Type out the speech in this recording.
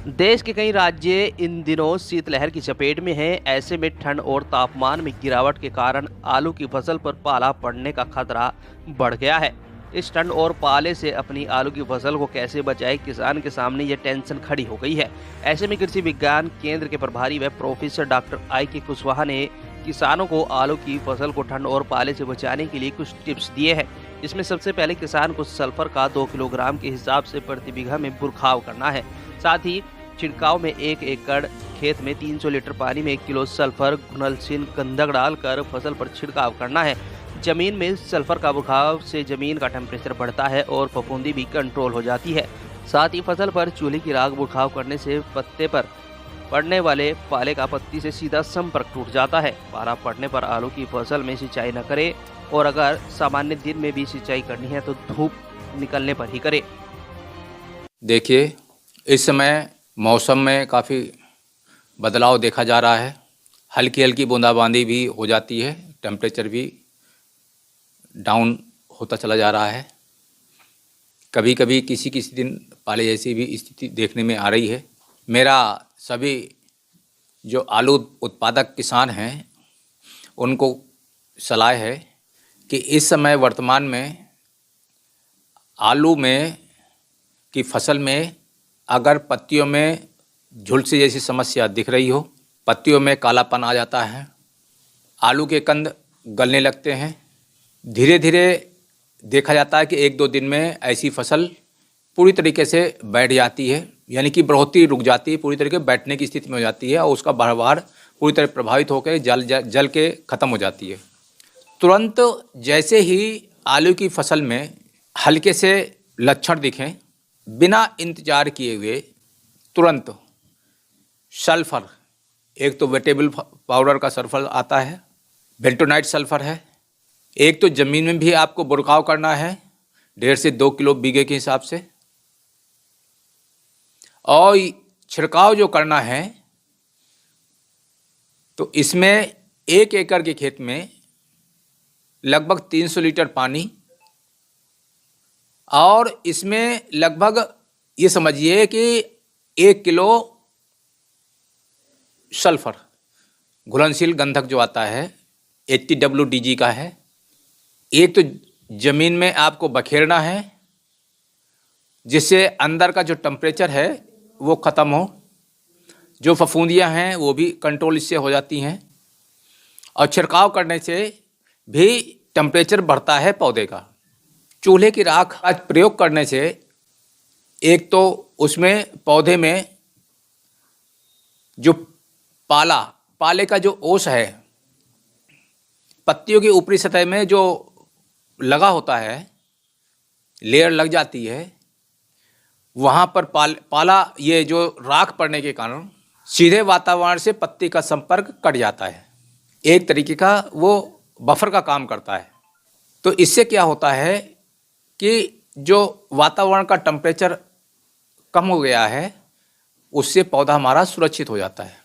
देश के कई राज्य इन दिनों शीतलहर की चपेट में हैं। ऐसे में ठंड और तापमान में गिरावट के कारण आलू की फसल पर पाला पड़ने का खतरा बढ़ गया है। इस ठंड और पाले से अपनी आलू की फसल को कैसे बचाए, किसान के सामने ये टेंशन खड़ी हो गई है। ऐसे में कृषि विज्ञान केंद्र के प्रभारी व प्रोफेसर डॉक्टर आई.के. कुशवाहा ने किसानों को आलू की फसल को ठंड और पाले से बचाने के लिए कुछ टिप्स दिए हैं। इसमें सबसे पहले किसान को सल्फर का 2 किलोग्राम के हिसाब से प्रति बीघा में बुरखाव करना है। साथ ही छिड़काव में 1 एकड़ खेत में 300 लीटर पानी में 1 किलो सल्फर घुलनशील गंधक डालकर फसल पर छिड़काव करना है। जमीन में सल्फर का बुरखाव से जमीन का टेम्परेचर बढ़ता है और फफूंदी भी कंट्रोल हो जाती है। साथ ही फसल पर चूल्हे की राख बुरखाव करने से पत्ते पर पड़ने वाले पाले का पत्ती से सीधा संपर्क टूट जाता है। पाला पड़ने पर आलू की फसल में सिंचाई न करें और अगर सामान्य दिन में भी सिंचाई करनी है तो धूप निकलने पर ही करें। देखिए, इस समय मौसम में काफ़ी बदलाव देखा जा रहा है। हल्की हल्की बूंदाबांदी भी हो जाती है, टेम्परेचर भी डाउन होता चला जा रहा है। कभी कभी किसी किसी दिन पाले जैसी भी स्थिति देखने में आ रही है। मेरा सभी जो आलू उत्पादक किसान हैं उनको सलाह है कि इस समय वर्तमान में आलू में की फसल में अगर पत्तियों में झुलसी जैसी समस्या दिख रही हो, पत्तियों में कालापन आ जाता है, आलू के कंद गलने लगते हैं, धीरे धीरे देखा जाता है कि 1-2 दिन में ऐसी फसल पूरी तरीके से बैठ जाती है, यानी कि बढ़ोतरी रुक जाती है, पूरी तरीके बैठने की स्थिति में हो जाती है और उसका बढ़वार पूरी तरह प्रभावित होकर जल के ख़त्म हो जाती है। तुरंत जैसे ही आलू की फसल में हल्के से लक्षण दिखें, बिना इंतजार किए हुए तुरंत सल्फर, एक तो वेटेबल पाउडर का सल्फर आता है, बेंटोनाइट सल्फर है, एक तो ज़मीन में भी आपको बुरखाव करना है 1.5 से 2 किलो बीघे के हिसाब से, और छिड़काव जो करना है तो इसमें 1 एकड़ के खेत में लगभग 300 लीटर पानी, और इसमें लगभग ये समझिए कि 1 किलो सल्फर घुलनशील गंधक जो आता है 80 WDG का है। एक तो ज़मीन में आपको बखेरना है जिससे अंदर का जो टेम्परेचर है वो ख़त्म हो, जो फफूंदियाँ हैं वो भी कंट्रोल इससे हो जाती हैं, और छिड़काव करने से भी टेम्परेचर बढ़ता है पौधे का। चूल्हे की राख आज प्रयोग करने से एक तो उसमें पौधे में जो पाले का जो ओस है, पत्तियों की ऊपरी सतह में जो लगा होता है, लेयर लग जाती है, वहाँ पर पाला ये जो राख पड़ने के कारण सीधे वातावरण से पत्ती का संपर्क कट जाता है। एक तरीके का वो बफर का काम करता है। तो इससे क्या होता है कि जो वातावरण का टेम्परेचर कम हो गया है उससे पौधा हमारा सुरक्षित हो जाता है।